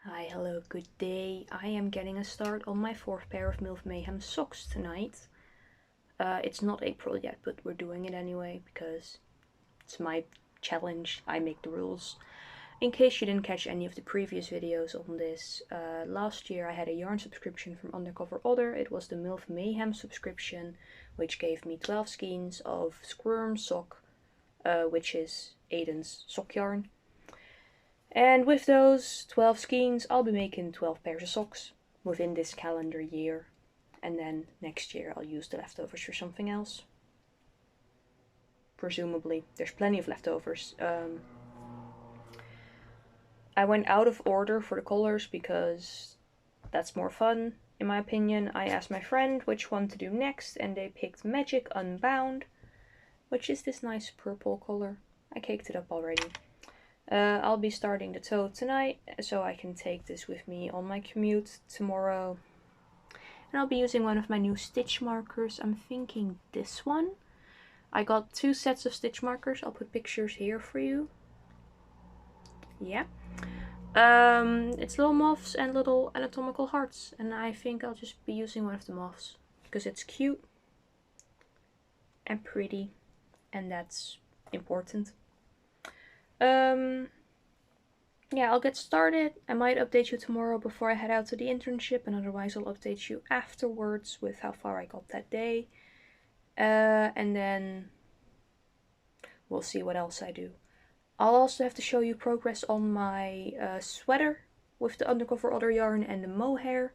Hi, hello, good day. I am getting a start on my fourth pair of MILF Mayhem socks tonight. It's not April yet, but we're doing it anyway because it's my challenge. I make the rules. In case you didn't catch any of the previous videos on this, last year I had a yarn subscription from Undercover Other. It was the MILF Mayhem subscription, which gave me 12 skeins of Squirm sock, which is Aiden's sock yarn. And with those 12 skeins, I'll be making 12 pairs of socks within this calendar year. And then next year I'll use the leftovers for something else. Presumably. There's plenty of leftovers. I went out of order for the colors because that's more fun, in my opinion. I asked my friend which one to do next, and they picked Magic Unbound, which is this nice purple color. I caked it up already. I'll be starting the toe tonight, so I can take this with me on my commute tomorrow. And I'll be using one of my new stitch markers. I'm thinking this one. I got 2 sets of stitch markers. I'll put pictures here for you. Yeah. It's little moths and little anatomical hearts. And I think I'll just be using one of the moths because it's cute and pretty. And that's important. Yeah, I'll get started. I might update you tomorrow before I head out to the internship, and otherwise I'll update you afterwards with how far I got that day. And then we'll see what else I do. I'll also have to show you progress on my sweater with the Undercover Other yarn and the mohair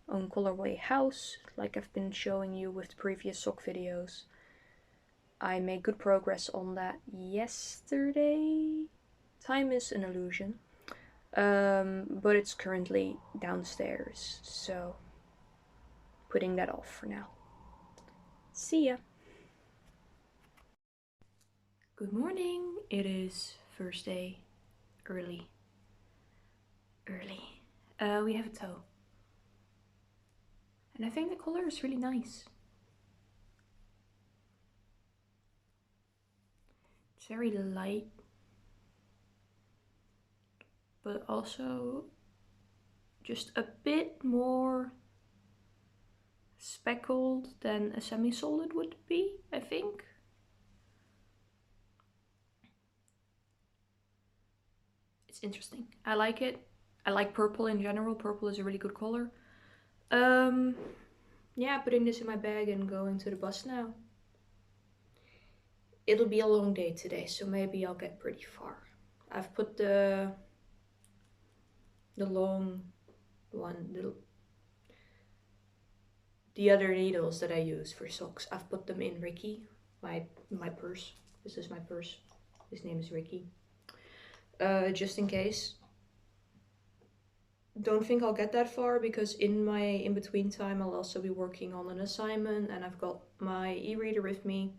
on colorway House, like I've been showing you with the previous sock videos. I made good progress on that yesterday. Time is an illusion. But it's currently downstairs, so putting that off for now. See ya! Good morning! It is Thursday, early. We have a toe. And I think the color is really nice. It's very light, but also just a bit more speckled than a semi-solid would be, I think. It's interesting. I like it. I like purple in general. Purple is a really good color. Yeah, putting this in my bag and going to the bus now. It'll be a long day today, so maybe I'll get pretty far. I've put the long one, the other needles that I use for socks, I've put them in Ricky, my purse. This is my purse. His name is Ricky. Just in case. Don't think I'll get that far because in my in-between time I'll also be working on an assignment and I've got my e-reader with me.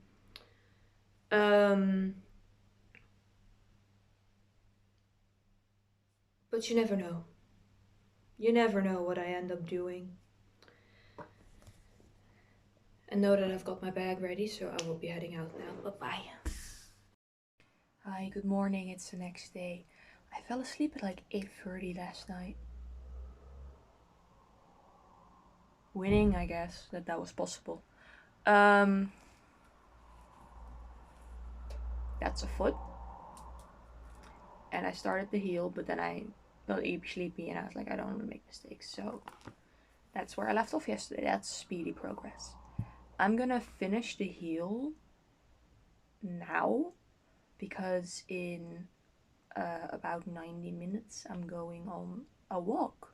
But you never know. You never know what I end up doing. And know that I've got my bag ready, so I will be heading out now. Bye-bye. Hi, good morning. It's the next day. I fell asleep at like 8:30 last night. Winning, I guess, that was possible. That's a foot. And I started the heel, but then I got sleepy and I was like, I don't want to make mistakes. So that's where I left off yesterday. That's speedy progress. I'm gonna finish the heel now because in about 90 minutes I'm going on a walk.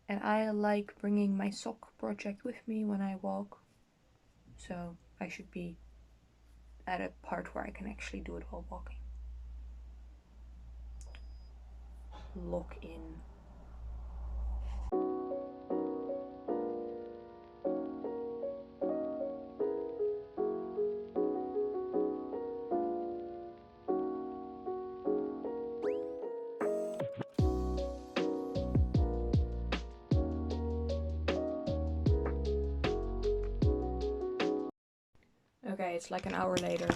And I like bringing my sock project with me when I walk. So I should be at a part where I can actually do it while walking. Lock in. Okay, it's like an hour later.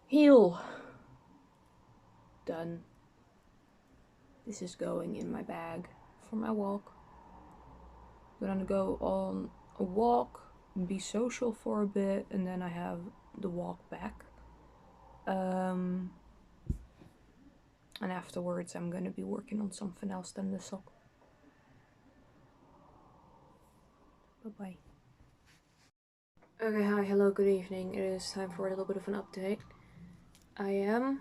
Heel. Done. This is going in my bag for my walk. I'm gonna go on a walk, be social for a bit, and then I have the walk back. And afterwards I'm gonna be working on something else than the sock. Bye bye. Okay, hi, hello, good evening. It is time for a little bit of an update. I am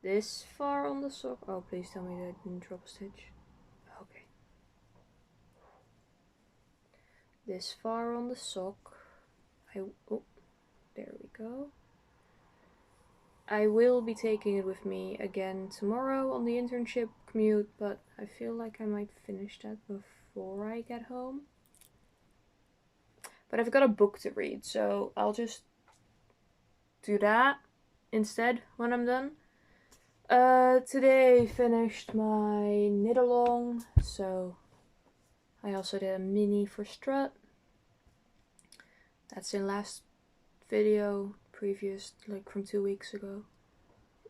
this far on the sock. Oh, please tell me that I didn't drop a stitch. Okay. This far on the sock. Oh, there we go. I will be taking it with me again tomorrow on the internship commute, but I feel like I might finish that before I get home. But I've got a book to read, so I'll just do that instead when I'm done. Today finished my knit along, so I also did a mini for strut. That's in last video, previous, like from 2 weeks ago.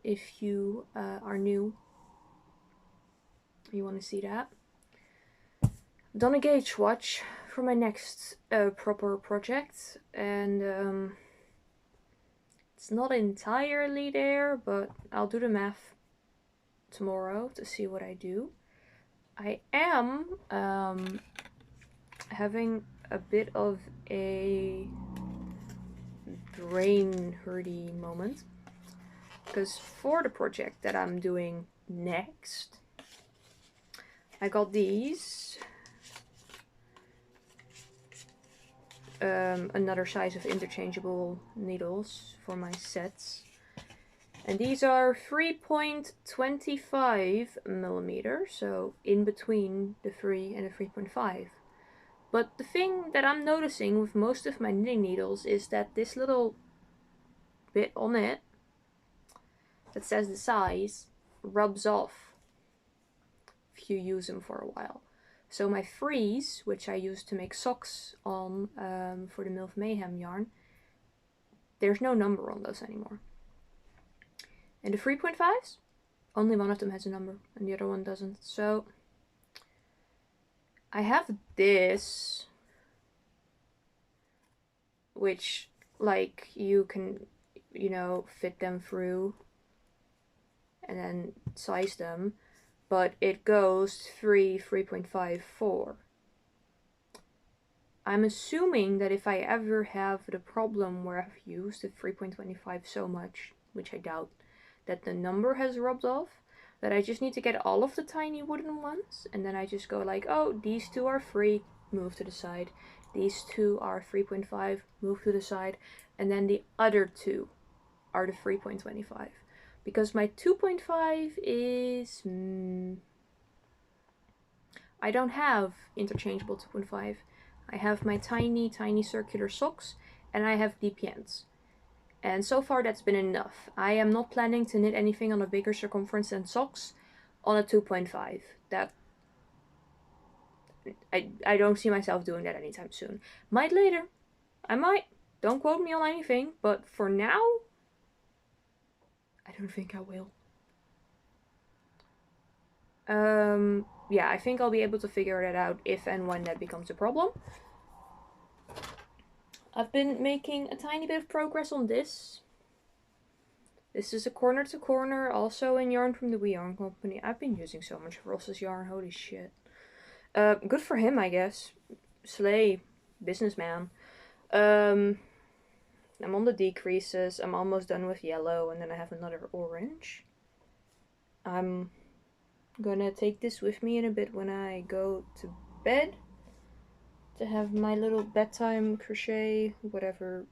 If you are new, you want to see that. Done a gauge watch for my next proper project, and it's not entirely there, but I'll do the math tomorrow to see what I do. I am having a bit of a brain hurty moment, because for the project that I'm doing next, I got these another size of interchangeable needles for my sets, and these are 3.25 millimeters, so in between the 3 and the 3.5. But the thing that I'm noticing with most of my knitting needles is that this little bit on it that says the size rubs off if you use them for a while. So my freeze, which I use to make socks on for the Milf Mayhem yarn, there's no number on those anymore. And the 3.5s, only one of them has a number and the other one doesn't. So I have this, which like you can, you know, fit them through and then size them, but it goes 3.5, 4. I'm assuming that if I ever have the problem where I've used the 3.25 so much, which I doubt, that the number has rubbed off, that I just need to get all of the tiny wooden ones, and then I just go like, oh, these two are 3, move to the side. These two are 3.5, move to the side. And then the other two are the 3.25. Because my 2.5 is... I don't have interchangeable 2.5. I have my tiny, tiny circular socks, and I have DPNs. And so far that's been enough. I am not planning to knit anything on a bigger circumference than socks on a 2.5. That I don't see myself doing that anytime soon. Might later. I might. Don't quote me on anything, but for now, I don't think I will. Yeah, I think I'll be able to figure that out if and when that becomes a problem. I've been making a tiny bit of progress on this. This is a corner to corner, also in yarn from the We Yarn Company. I've been using so much Ross's yarn, holy shit. Good for him, I guess. Slay, businessman. I'm on the decreases. I'm almost done with yellow, and then I have another orange. I'm gonna take this with me in a bit when I go to bed, to have my little bedtime crochet, whatever.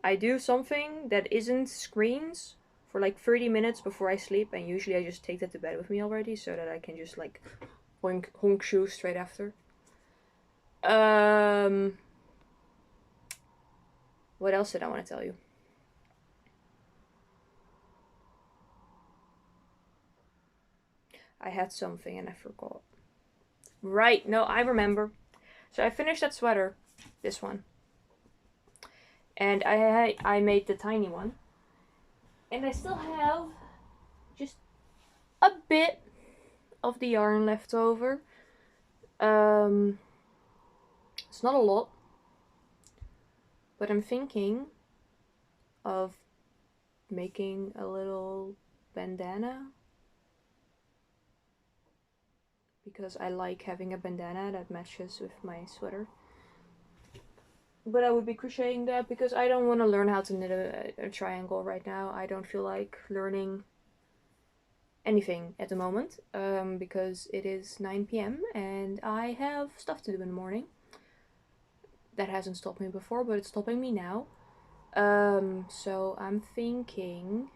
I do something that isn't screens for like 30 minutes before I sleep, and usually I just take that to bed with me already, so that I can just like honk shoe straight after. What else did I want to tell you? I had something and I forgot. Right, no, I remember. So I finished that sweater, this one. And I made the tiny one. And I still have just a bit of the yarn left over. It's not a lot, but I'm thinking of making a little bandana because I like having a bandana that matches with my sweater. But I would be crocheting that because I don't want to learn how to knit a triangle right now. I don't feel like learning anything at the moment because it is 9 p.m. and I have stuff to do in the morning. That hasn't stopped me before, but it's stopping me now. So I'm thinking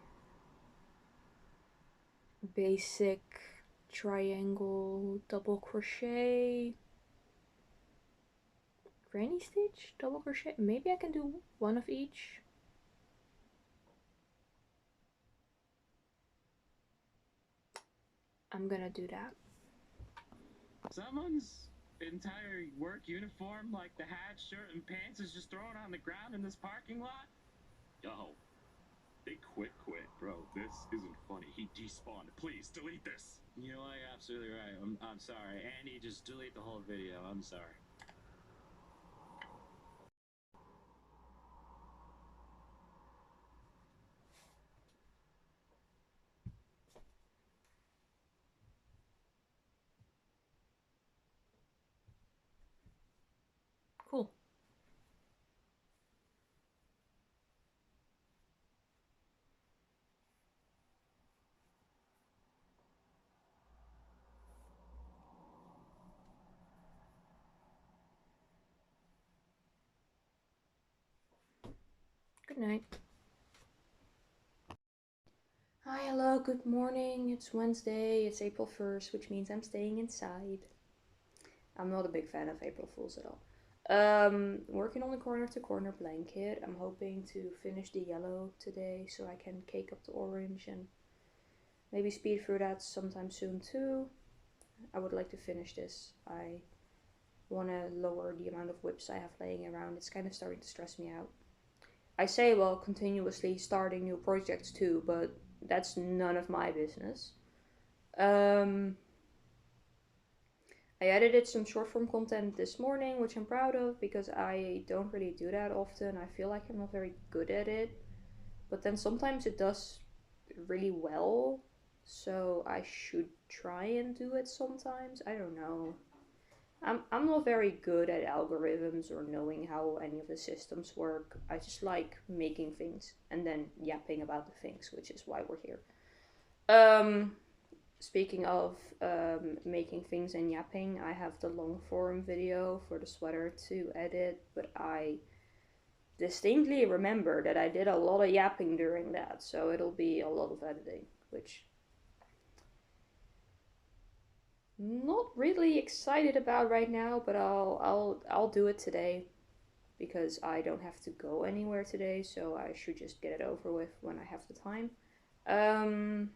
basic triangle double crochet, granny stitch, double crochet. Maybe I can do one of each. I'm gonna do that. Someone's entire work uniform, like the hat, shirt, and pants, is just thrown on the ground in this parking lot? Yo, they quit, bro. This isn't funny. He despawned. Please delete this. You know what? You're absolutely right. I'm sorry. Andy, just delete the whole video. I'm sorry. Cool. Good night. Hi, hello, good morning. It's Wednesday, it's April 1st, which means I'm staying inside. I'm not a big fan of April Fools at all. Working on the corner to corner blanket. I'm hoping to finish the yellow today so I can cake up the orange and maybe speed through that sometime soon too. I would like to finish this. I want to lower the amount of whips I have laying around. It's kind of starting to stress me out. I say, well, continuously starting new projects too, but that's none of my business. Um, I edited some short form content this morning, which I'm proud of because I don't really do that often. I feel like I'm not very good at it, but then sometimes it does really well, so I should try and do it sometimes. I don't know. I'm not very good at algorithms or knowing how any of the systems work. I just like making things and then yapping about the things, which is why we're here. Um, Speaking of making things and yapping, I have the long form video for the sweater to edit, but I distinctly remember that I did a lot of yapping during that, so it'll be a lot of editing, which not really excited about right now, but I'll do it today because I don't have to go anywhere today, so I should just get it over with when I have the time. Um,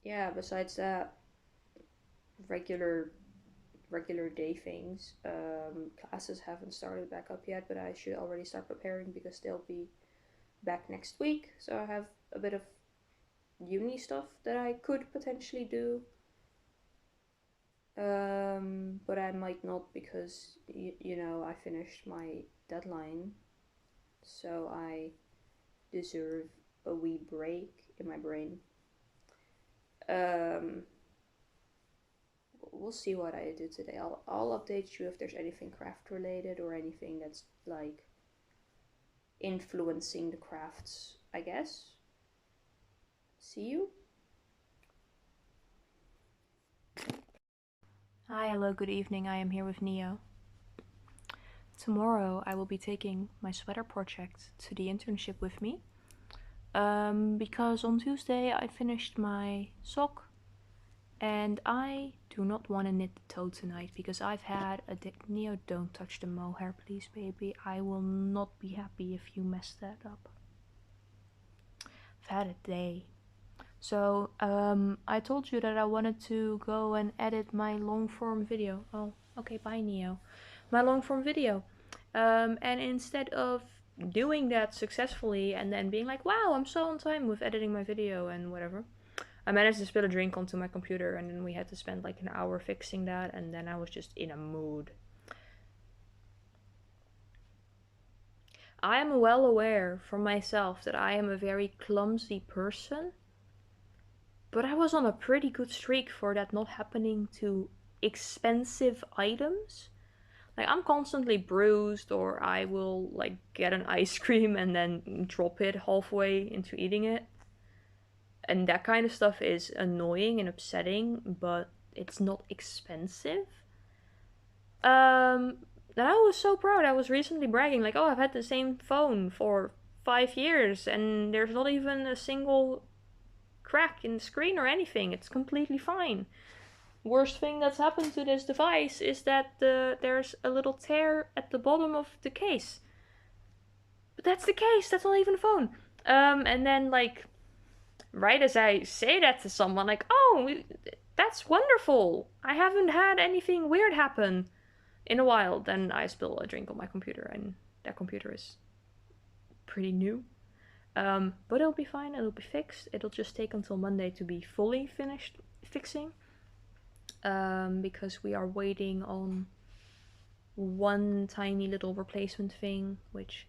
yeah, besides that, regular regular day things. Classes haven't started back up yet, but I should already start preparing because they'll be back next week. So I have a bit of uni stuff that I could potentially do. But I might not because, you know, I finished my deadline. So I deserve a wee break in my brain. Um, we'll see what I do today. I'll update you if there's anything craft related or anything that's like influencing the crafts, I guess. See you. Hi, hello, good evening. I am here with Neo. Tomorrow I will be taking my sweater project to the internship with me. Because on Tuesday I finished my sock and I do not want to knit the toe tonight because I've had a Neo, don't touch the mohair, please, baby. I will not be happy if you mess that up. I've had a day. So, I told you that I wanted to go and edit my long form video. Oh, okay, bye, Neo. My long form video. And instead of doing that successfully and then being like, wow, I'm so on time with editing my video and whatever. I managed to spill a drink onto my computer and then we had to spend like an hour fixing that, and then I was just in a mood. I am well aware for myself that I am a very clumsy person, but I was on a pretty good streak for that not happening to expensive items. Like, I'm constantly bruised, or I will like get an ice cream and then drop it halfway into eating it. And that kind of stuff is annoying and upsetting, but it's not expensive. And I was so proud. I was recently bragging, like, oh, I've had the same phone for 5 years, and there's not even a single crack in the screen or anything. It's completely fine. Worst thing that's happened to this device is that there's a little tear at the bottom of the case. But that's the case. That's not even a phone. And then like, right as I say that to someone, like, oh, that's wonderful. I haven't had anything weird happen in a while. Then I spill a drink on my computer, and that computer is pretty new. But it'll be fine. It'll be fixed. It'll just take until Monday to be fully finished fixing. Because we are waiting on one tiny little replacement thing, which,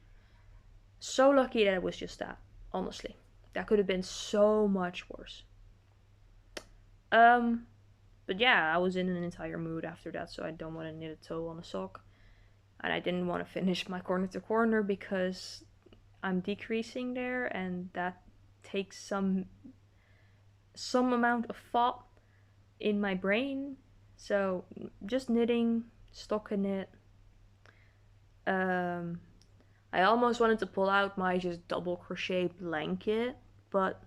so lucky that it was just that, honestly. That could have been so much worse. But yeah, I was in an entire mood after that, so I don't want to knit a toe on a sock. And I didn't want to finish my corner to corner because I'm decreasing there, and that takes some amount of thought in my brain. So just knitting, stockinit. I almost wanted to pull out my just double crochet blanket, but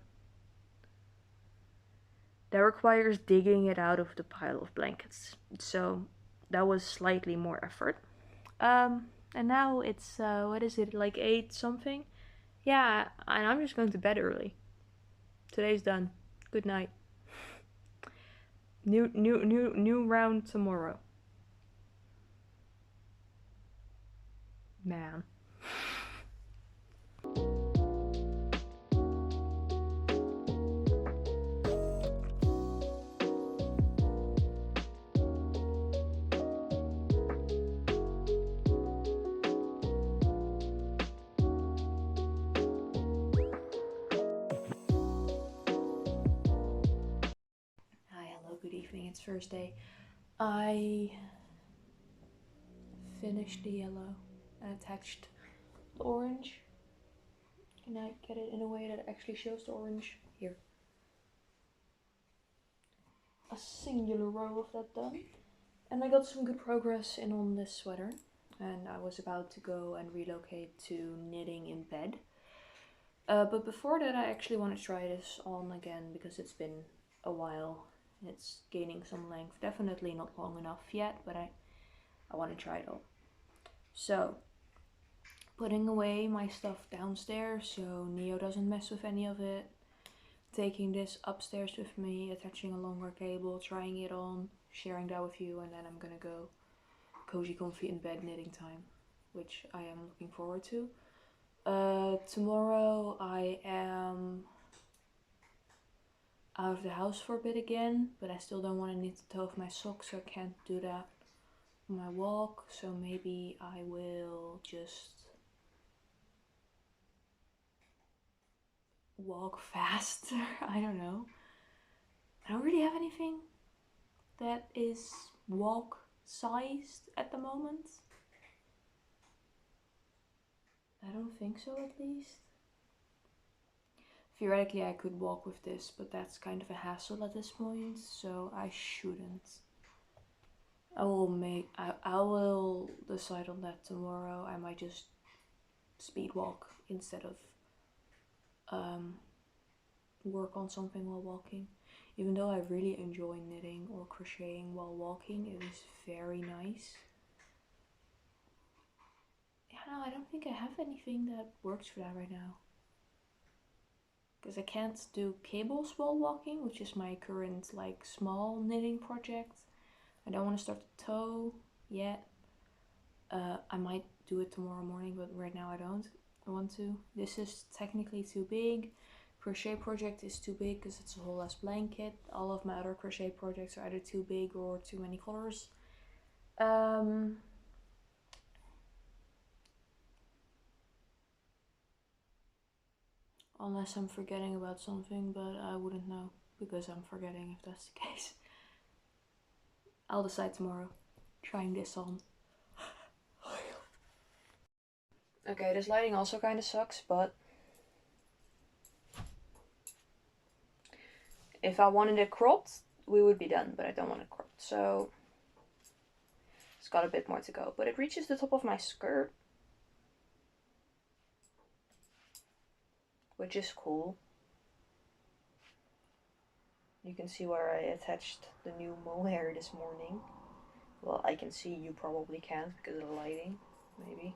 that requires digging it out of the pile of blankets. So that was slightly more effort. And now it's what is it, like 8 something? Yeah, and I'm just going to bed early. Today's done. Good night. New round tomorrow. Man. Hi, hello, good evening. It's Thursday. I finished the yellow and attached the orange. Can I get it in a way that actually shows the orange? Here. A singular row of that done. And I got some good progress in on this sweater. And I was about to go and relocate to knitting in bed. But before that, I actually want to try this on again because it's been a while. It's gaining some length. Definitely not long enough yet, but I want to try it on. So, putting away my stuff downstairs so Neo doesn't mess with any of it. Taking this upstairs with me, attaching a longer cable, trying it on, sharing that with you, and then I'm gonna go cozy, comfy in bed knitting time, which I am looking forward to. Tomorrow I am out of the house for a bit again, but I still don't want to knit the toe of my socks, so I can't do that on my walk. So maybe I will just walk faster. I don't know. I don't really have anything that is walk sized at the moment. I don't think so, at least. Theoretically I could walk with this, but that's kind of a hassle at this point, so I shouldn't. I will decide on that tomorrow. I might just speed walk instead of work on something while walking. Even though I really enjoy knitting or crocheting while walking, it is very nice. Yeah, no, I don't think I have anything that works for that right now. Because I can't do cables while walking, which is my current like small knitting project. I don't want to start the toe yet. I might do it tomorrow morning, but right now I don't. I want to. This is technically too big. Crochet project is too big because it's a whole less blanket. All of my other crochet projects are either too big or too many colors. Unless I'm forgetting about something, but I wouldn't know because I'm forgetting if that's the case. I'll decide tomorrow. Trying this on. Okay, this lighting also kind of sucks, but if I wanted it cropped, we would be done, but I don't want it cropped, so it's got a bit more to go. But it reaches the top of my skirt, which is cool. You can see where I attached the new mohair this morning. Well, I can see, you probably can't because of the lighting, maybe.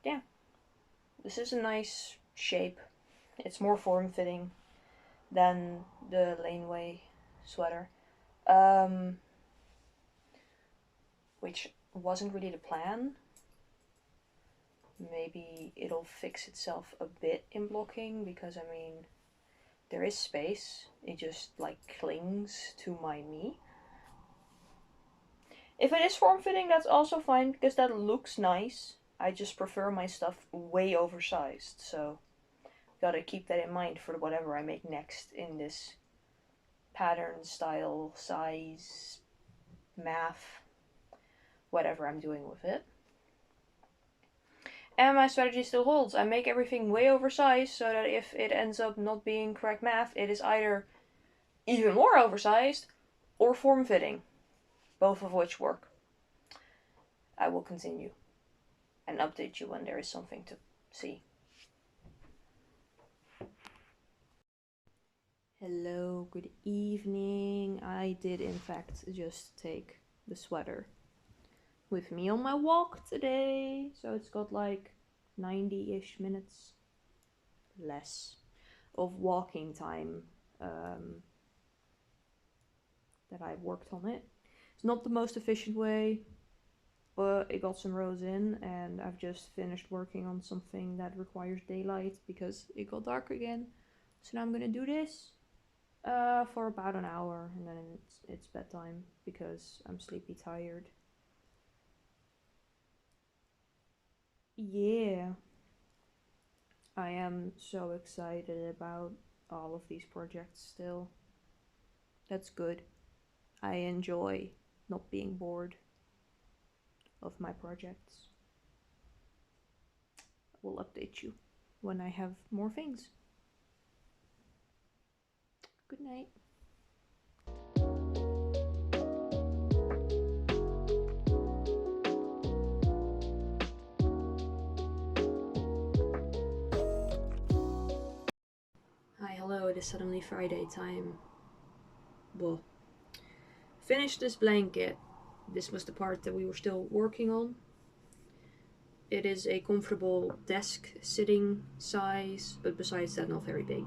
Yeah, this is a nice shape. It's more form-fitting than the laneway sweater, which wasn't really the plan. Maybe it'll fix itself a bit in blocking because, I mean, there is space. It just like clings to my knee. If it is form-fitting, that's also fine because that looks nice. I just prefer my stuff way oversized, so gotta keep that in mind for whatever I make next in this pattern, style, size, math, whatever I'm doing with it. And my strategy still holds. I make everything way oversized so that if it ends up not being correct math, it is either even more oversized or form-fitting, both of which work. I will continue and update you when there is something to see. Hello, good evening. I did in fact just take the sweater with me on my walk today. So it's got like 90-ish minutes less of walking time that I've worked on it. It's not the most efficient way, but it got some rows in, and I've just finished working on something that requires daylight because it got dark again. So now I'm gonna do this for about an hour, and then it's bedtime because I'm sleepy tired. Yeah, I am so excited about all of these projects still. That's good. I enjoy not being bored of my projects. I will update you when I have more things. Good night. Hi, hello, it is suddenly Friday time. Well, finished this blanket. This was the part that we were still working on. It is a comfortable desk sitting size, but besides that, not very big.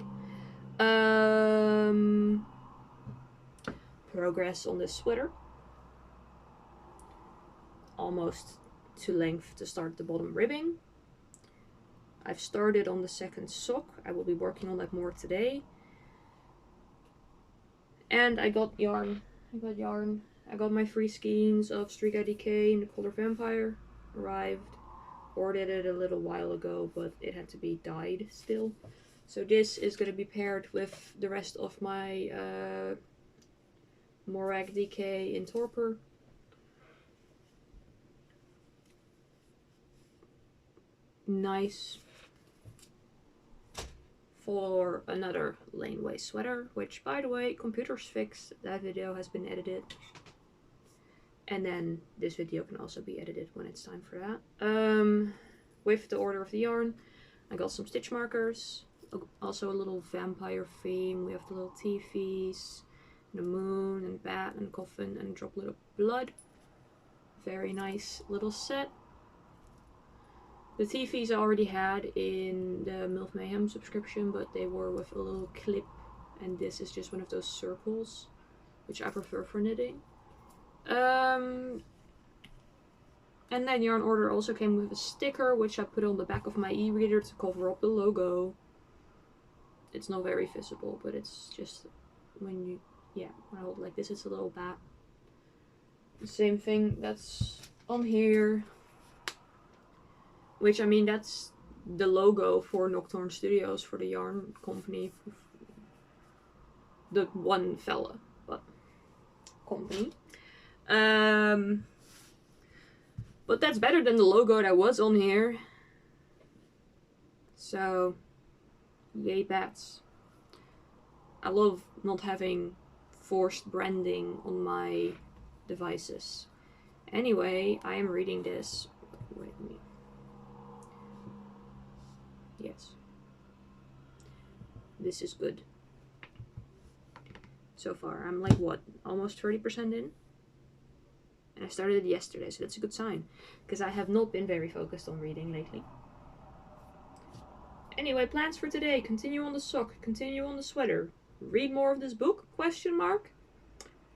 Progress on this sweater. Almost to length to start the bottom ribbing. I've started on the second sock. I will be working on that more today. And I got yarn. I got my free skeins of Streak IDK in the color Vampire. Arrived. Ordered it a little while ago, but it had to be dyed still. So this is going to be paired with the rest of my Morag DK in Torpor. Nice for another laneway sweater, which, by the way, computers fixed. That video has been edited. And then this video can also be edited when it's time for that. With the order of the yarn, I got some stitch markers. Also a little vampire theme. We have the little teefies, and a moon, and bat, and coffin, and droplet of blood. Very nice little set. The teefies I already had in the MILF Mayhem subscription, but they were with a little clip, and this is just one of those circles, which I prefer for knitting. And then Yarn Order also came with a sticker, which I put on the back of my e-reader to cover up the logo. It's not very visible, but it's just when you, yeah, when I hold it like this, it's a little bat. The same thing that's on here, which I mean, that's the logo for Nocturne Studios, for the yarn company. The one fella, but company. But that's better than the logo that was on here. So, yay bats. I love not having forced branding on my devices. Anyway, I am reading this. Wait a minute. Yes. This is good. So far, I'm like, what, almost 30% in? And I started it yesterday, so that's a good sign. Because I have not been very focused on reading lately. Anyway, plans for today. Continue on the sock. Continue on the sweater. Read more of this book? Question mark.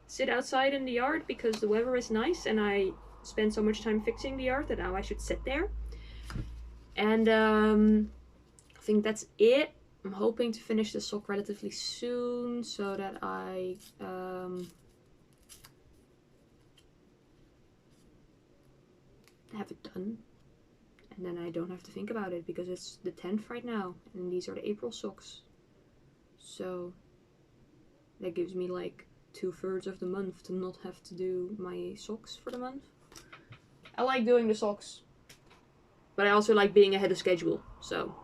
Sit outside in the yard because the weather is nice and I spend so much time fixing the yard that now I should sit there. And I think that's it. I'm hoping to finish the sock relatively soon so that I have it done. And then I don't have to think about it because it's the 10th right now and these are the April socks. So that gives me like 2/3 of the month to not have to do my socks for the month. I like doing the socks, but I also like being ahead of schedule, so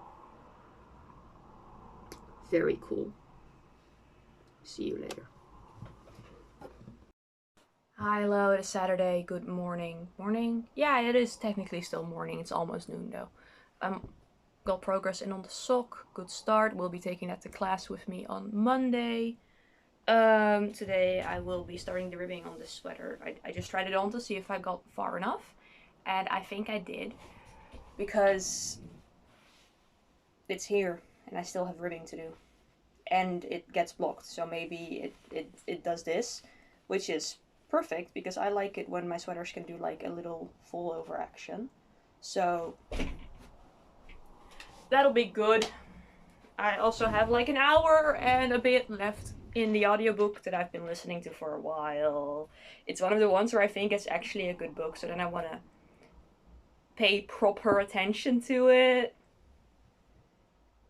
very cool. See you later. Hi, hello, it is Saturday, good morning. Morning? Yeah, it is technically still morning, it's almost noon though. Got progress in on the sock, good start. We'll be taking that to class with me on Monday. Today I will be starting the ribbing on this sweater. I just tried it on to see if I got far enough, and I think I did, because it's here and I still have ribbing to do. And it gets blocked, so maybe it does this, which is perfect because I like it when my sweaters can do like a little full over action. So that'll be good. I also have like an hour and a bit left in the audiobook that I've been listening to for a while. It's one of the ones where I think it's actually a good book, so then I want to pay proper attention to it.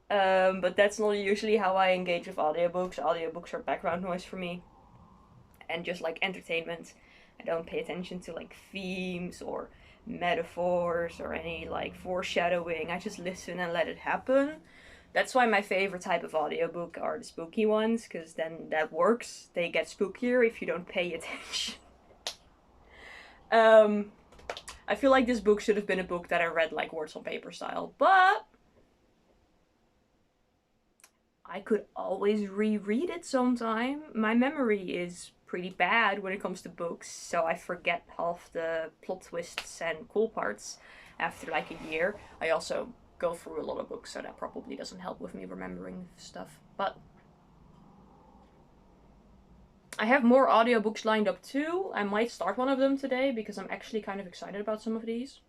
But that's not usually how I engage with audiobooks. Audiobooks are background noise for me. And just like entertainment. I don't pay attention to like themes or metaphors or any like foreshadowing. I just listen and let it happen. That's why my favorite type of audiobook are the spooky ones, because then that works. They get spookier if you don't pay attention. I feel like this book should have been a book that I read like words on paper style, but I could always reread it sometime. My memory is pretty bad when it comes to books, so I forget half the plot twists and cool parts after like a year. I also go through a lot of books, so that probably doesn't help with me remembering stuff. But I have more audiobooks lined up too. I might start one of them today because I'm actually kind of excited about some of these.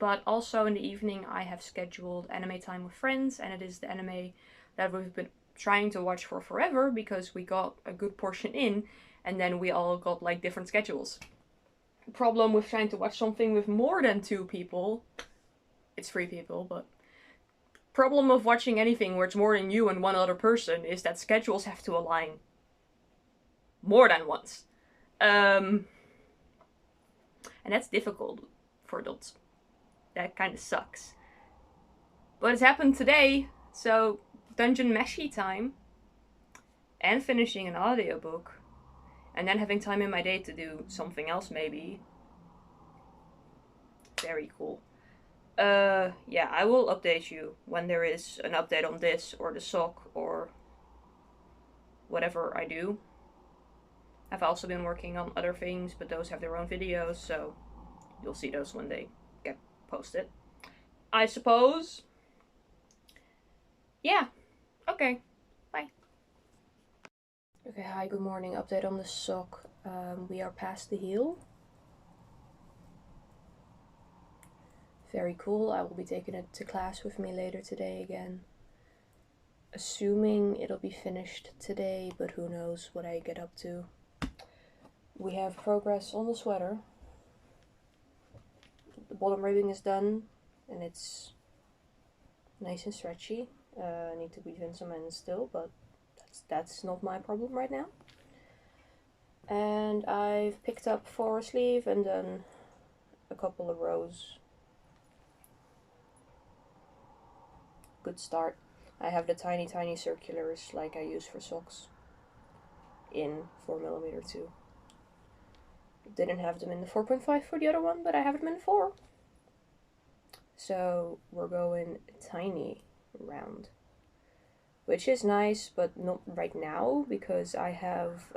But also in the evening I have scheduled anime time with friends, and it is the anime that we've been trying to watch for forever because we got a good portion in and then we all got like different schedules. The problem with trying to watch something with more than 2 people, it's 3 people, but problem of watching anything where it's more than you and one other person is that schedules have to align more than once. And that's difficult for adults. That kind of sucks. But it's happened today, so dungeon meshy time, and finishing an audiobook, and then having time in my day to do something else maybe. Very cool. Yeah, I will update you when there is an update on this, or the sock, or whatever I do. I've also been working on other things, but those have their own videos, so you'll see those when they get posted, I suppose. Yeah. Okay. Bye. Okay, hi, good morning. Update on the sock. We are past the heel. Very cool. I will be taking it to class with me later today again. Assuming it'll be finished today, but who knows what I get up to. We have progress on the sweater. The bottom ribbing is done and it's nice and stretchy. I need to weave in some ends still, but that's not my problem right now. And I've picked up for a sleeve and done a couple of rows. Good start. I have the tiny circulars like I use for socks in 4mm too. Didn't have them in the 4.5 for the other one, but I have them in 4. So we're going tiny round, which is nice, but not right now because I have,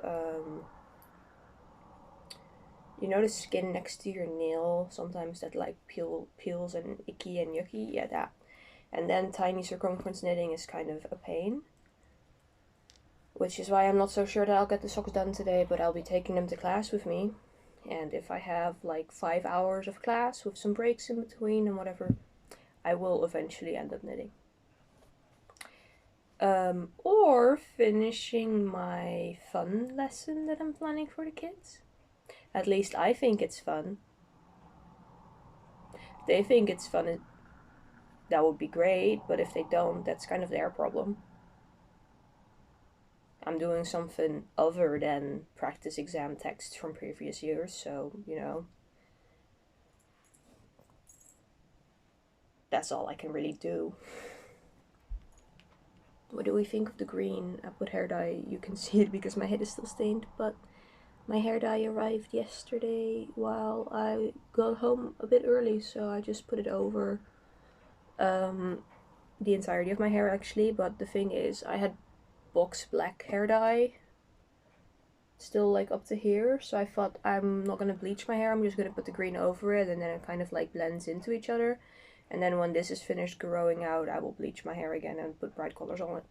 you know the skin next to your nail, sometimes that like peels and icky and yucky, yeah, that. And then tiny circumference knitting is kind of a pain, which is why I'm not so sure that I'll get the socks done today, but I'll be taking them to class with me. And if I have like 5 hours of class with some breaks in between and whatever, I will eventually end up knitting. Or finishing my fun lesson that I'm planning for the kids. At least I think it's fun. If they think it's fun, that would be great, but if they don't, that's kind of their problem. I'm doing something other than practice exam texts from previous years, so, you know, that's all I can really do. What do we think of the green? I put hair dye, you can see it because my head is still stained, but my hair dye arrived yesterday while I got home a bit early, so I just put it over the entirety of my hair actually, but the thing is, I had box black hair dye still like up to here, so I thought I'm not gonna bleach my hair, I'm just gonna put the green over it and then it kind of like blends into each other, and then when this is finished growing out I will bleach my hair again and put bright colors on it.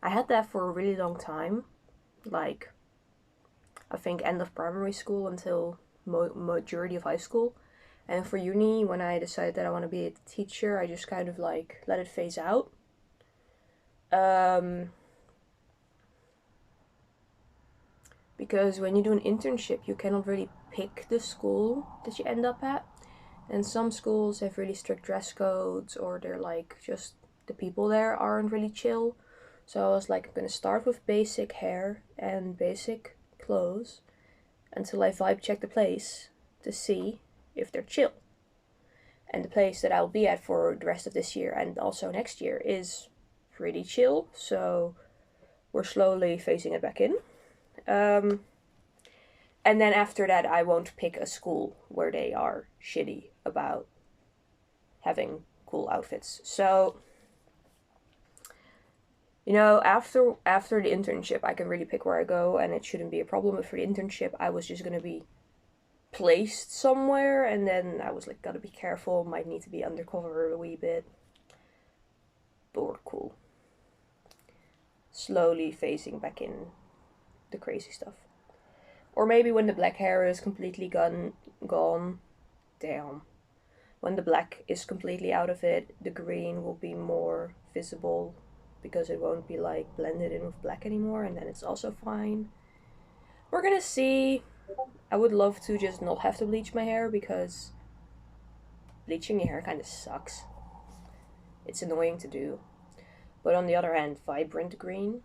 I had that for a really long time, like I think end of primary school until majority of high school, and for uni when I decided that I want to be a teacher I just kind of like let it phase out. Because when you do an internship you cannot really pick the school that you end up at, and some schools have really strict dress codes or they're like just the people there aren't really chill. So I was like, I'm gonna start with basic hair and basic clothes until I vibe check the place to see if they're chill. And the place that I'll be at for the rest of this year and also next year is pretty chill, so we're slowly phasing it back in. And then after that I won't pick a school where they are shitty about having cool outfits. So, you know, after the internship I can really pick where I go and it shouldn't be a problem. But for the internship I was just gonna be placed somewhere, and then I was like, gotta be careful, might need to be undercover a wee bit. But we're cool. Slowly phasing back in the crazy stuff. Or maybe when the black hair is completely gone, damn. When the black is completely out of it, the green will be more visible because it won't be like blended in with black anymore, and then it's also fine. We're gonna see. I would love to just not have to bleach my hair because bleaching your hair kind of sucks. It's annoying to do. But on the other hand, vibrant green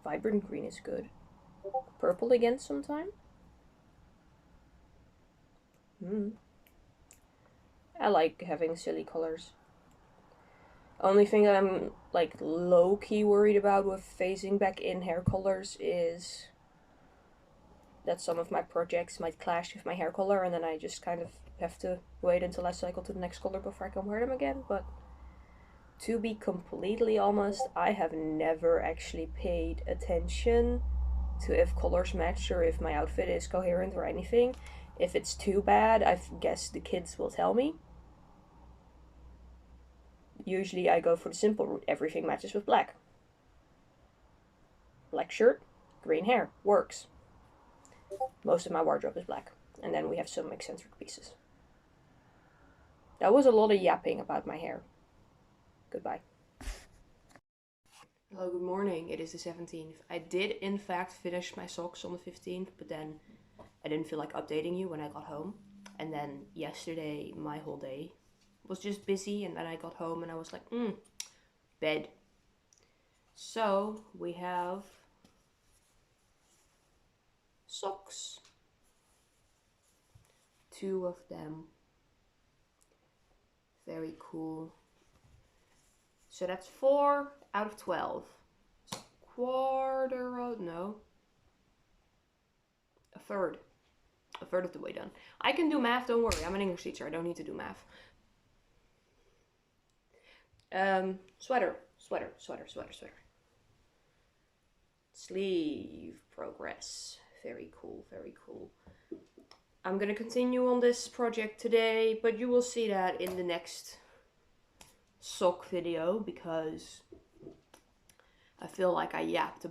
is good. Purple again sometime. I like having silly colors. Only thing that I'm like low-key worried about with phasing back in hair colors is that some of my projects might clash with my hair color, and then I just kind of have to wait until I cycle to the next color before I can wear them again. But to be completely honest, I have never actually paid attention to if colors match or if my outfit is coherent or anything. If it's too bad, I guess the kids will tell me. Usually I go for the simple route, everything matches with black. Black shirt, green hair, works. Most of my wardrobe is black. And then we have some eccentric pieces. That was a lot of yapping about my hair. Goodbye. Hello, good morning. It is the 17th. I did in fact finish my socks on the 15th, but then I didn't feel like updating you when I got home. And then yesterday, my whole day was just busy, and then I got home and I was like, bed. So we have socks. 2 of them. Very cool. So that's 4 out of 12. So a third. A third of the way done. I can do math, don't worry. I'm an English teacher. I don't need to do math. Sweater. Sleeve progress. Very cool, very cool. I'm gonna continue on this project today, but you will see that in the next sock video because I feel like I yapped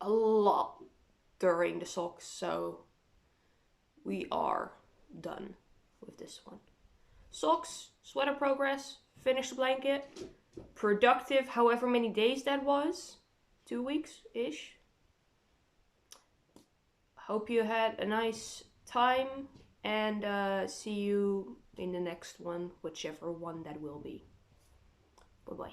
a lot during the socks, so we are done with this one. Socks, sweater progress, finished the blanket, productive however many days that was, 2 weeks-ish. Hope you had a nice time, and see you in the next one, whichever one that will be. Bye-bye.